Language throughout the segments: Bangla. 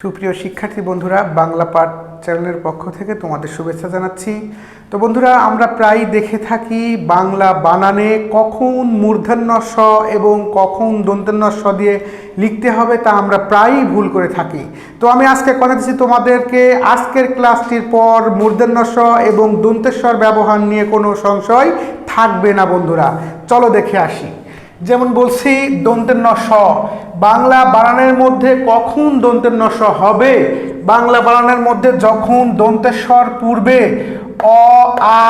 সুপ্রিয় শিক্ষার্থী বন্ধুরা, বাংলা পাঠ চ্যানেলের পক্ষ থেকে তোমাদের শুভেচ্ছা জানাচ্ছি। তো বন্ধুরা, আমরা প্রায় দেখে থাকি বাংলা বানানে কখন মূর্ধন্য স এবং কখন দন্তেন্য স দিয়ে লিখতে হবে তা আমরা প্রায়ই ভুল করে থাকি। তো আমি আজকে কথা দিচ্ছি তোমাদেরকে, আজকের ক্লাসটির পর মূর্ধন্য স এবং দন্তেশ্বর ব্যবহার নিয়ে কোনো সংশয় থাকবে না বন্ধুরা। চলো দেখে আসি। যেমন বলছি, দন্তেন্য স বাংলা বানানের মধ্যে কখন দন্তেন্য স হবে? বাংলা বানানের মধ্যে যখন দন্তেশ্বর পূর্বে অ, আ,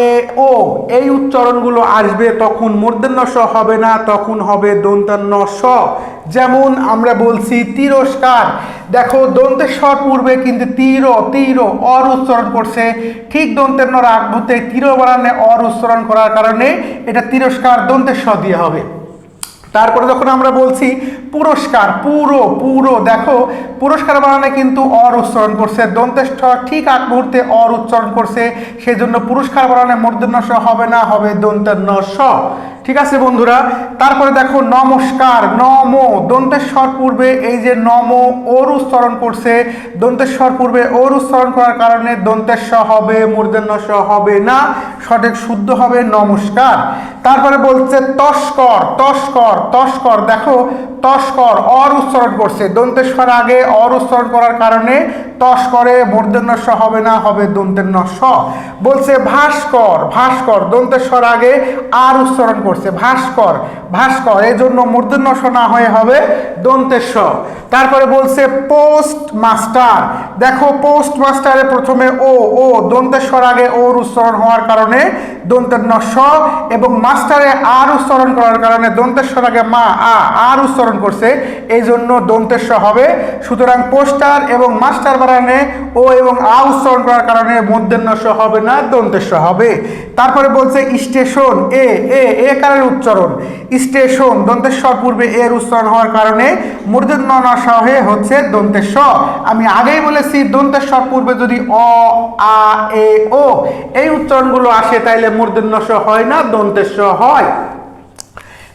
এ, ও এই উচ্চারণগুলো আসবে তখন মূর্ধন্য স হবে না, তখন হবে দন্তান্ন স। যেমন আমরা বলছি তিরস্কার, দেখো দন্তেশ্বর পূর্বে কিন্তু তীর অর উচ্চারণ করছে, ঠিক দন্তেন্য রাগভূতে তীর বানানে অর উচ্চারণ করার কারণে এটা তিরস্কার দন্তেশ্বর দিয়ে হবে। তারপরে যখন আমরা বলছি পুরস্কার, পুরো দেখো পুরস্কার বানানে কিন্তু অর উচ্চারণ করছে, দন্তেশ্বর ঠিক আগ মুহূর্তে অর উচ্চারণ করছে, সেই জন্য পুরস্কার বানানে মূর্ধন্য স হবে না, হবে দন্তান্ন স। ঠিক আছে বন্ধুরা। তারপরে দেখো নমস্কার, নম দন্তেশ্বর পূর্বে এই যে নম ওর উচ্চারণ করছে, দন্তেশ্বর পূর্বে ওর উচ্চারণ করার কারণে দন্তেশ হবে, মূর্ধন্য স হবে না, সঠিক শুদ্ধ হবে নমস্কার। তারপরে বলছে তস্কর, দেখো তস্কর অর উচ্চারণ করছে, দন্তেশ্বর আগে অর উচ্চারণ করার কারণে তস্করে মূর্ধন্য স হবে না, হবে দন্তেন্য স। বলছে ভাস্কর দন্তেশ্বর আগে আর উচ্চারণ করছে, ভাস্কর এই জন্য মূর্ধন্য স না হয়ে হবে দন্তেশ স। তারপরে বলছে পোস্ট মাস্টার, দেখো পোস্ট মাস্টারে প্রথমে ও দন্তেশ্বর আগে ওর উচ্চারণ হওয়ার কারণে দন্তেন্য স, এবং মাস্টারে আর উচ্চারণ করার কারণে দন্তেশ্বর আগে মা আর উচ্চারণ করছে, এই জন্য দন্তেশ স হবে। সুতরাং পোস্টার এবং মাস্টার বানানে ও এবং আ উচ্চারণ করার কারণে মূর্ধন্য স হবে না, দন্তেশ স হবে। তারপরে বলছে স্টেশন, এ কারের উচ্চারণ, স্টেশন দন্তেশ্বর পূর্বে এর উচ্চারণ হওয়ার কারণে মূর্ধন্য না স হয়ে হচ্ছে দন্তেশ স। আমি আগেই বলেছি দন্তেশ্বর পূর্বে যদি অ, আ, এ, ও এই উচ্চারণগুলো আসে তাইলে মূর্ধন্য স হয় না, দন্তেশ স হয়।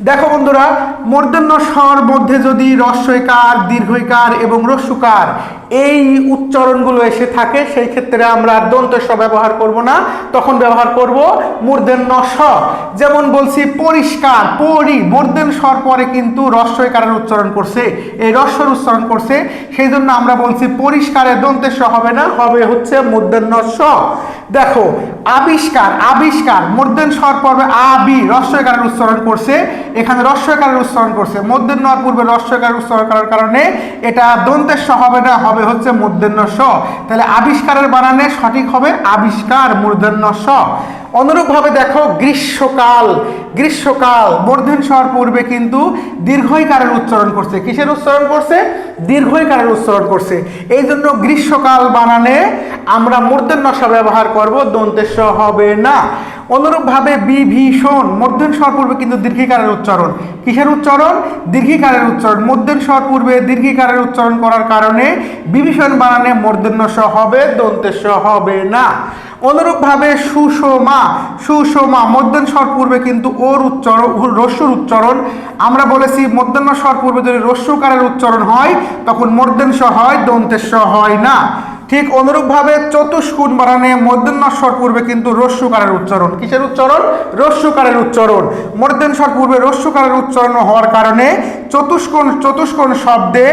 দেখো বন্ধুরা, মূর্ধন্য স্বর মধ্যে যদি হ্রস্বইকার, দীর্ঘইকার এবং হ্রস্বকার এই উচ্চারণগুলো এসে থাকে, সেই ক্ষেত্রে আমরা দন্তেশ স ব্যবহার করব না, তখন ব্যবহার করব মূর্ধন্য স। যেমন বলছি পরিষ্কার, মূর্ধন্য স্বর পরে কিন্তু হ্রস্বইকারের উচ্চারণ করছে, এই হ্রস্বর উচ্চারণ করছে, সেই জন্য আমরা বলছি পরিষ্কারে দন্তেশ স হবে না, হবে হচ্ছে মূর্ধন্য স। দেখো আবিষ্কার মূর্ধন্য স্বর পর্বে হ্রস্বইকারের উচ্চারণ করছে, এখানে হ্রস্বইকারের উচ্চারণ করছে, মূর্ধন্য পূর্বে হ্রস্বইকারের উচ্চারণ করার কারণে এটা দন্তেশ স হবে না, হবে হচ্ছে মূর্ধন্য স। তাহলে আবিষ্কারের বানানে সঠিক হবে আবিষ্কার, মূর্ধন্য স। অনুরূপভাবে দেখো গ্রীষ্মকাল মূর্ধন্য স্বর পূর্বে কিন্তু দীর্ঘইকারের উচ্চারণ করছে, কিসের উচ্চারণ করছে? দীর্ঘইকারের উচ্চারণ করছে, এই জন্য গ্রীষ্মকাল বানানে আমরা মূর্ধন্য স ব্যবহার করব, দন্তেশ স হবে না। অনুরূপভাবে বিভীষণ মূর্ধন্য স্বর পূর্বে কিন্তু দীর্ঘিকারের উচ্চারণ, কিসের উচ্চারণ? দীর্ঘিকারের উচ্চারণ, মূর্ধন্য স্বর পূর্বে দীর্ঘিকারের উচ্চারণ করার কারণে বিভীষণ বানানে মূর্ধন্য স হবে, দন্তেশ স হবে না। অনুরূপভাবে সুষমা মূর্ধন্য স্বর পূর্বে কিন্তু ওর উচ্চারণ, হ্রস্বর উচ্চারণ, আমরা বলেছি মূর্ধন্য স্বর পূর্বে যদি হ্রস্বকারের উচ্চারণ হয় তখন মূর্ধন্য স হয়, দন্তেশ স হয় না। ঠিক অনুরূপভাবে চতুষ্কোণ বানানে মূর্ধন্য স্বর পূর্বে কিন্তু হ্রস্বকারের উচ্চারণ, কিসের উচ্চারণ? হ্রস্বকারের উচ্চারণ, মূর্ধন্য স্বর পূর্বে হ্রস্বকারের উচ্চারণ হওয়ার কারণে চতুষ্কোণ শব্দে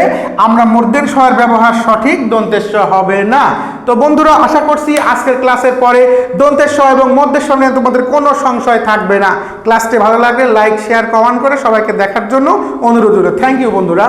আমরা মূর্ধন্য স্বরের ব্যবহার সঠিক, দন্তেশ স হবে না। তো বন্ধুরা, আশা করছি আজকের ক্লাসের পরে দন্তেশ স এবং মূর্ধন্য স নিয়ে তোমাদের কোনো সংশয় থাকবে না। ক্লাসটি ভালো লাগলে লাইক, শেয়ার, কমেন্ট করে সবাইকে দেখার জন্য অনুরোধ রইল। থ্যাংক ইউ বন্ধুরা।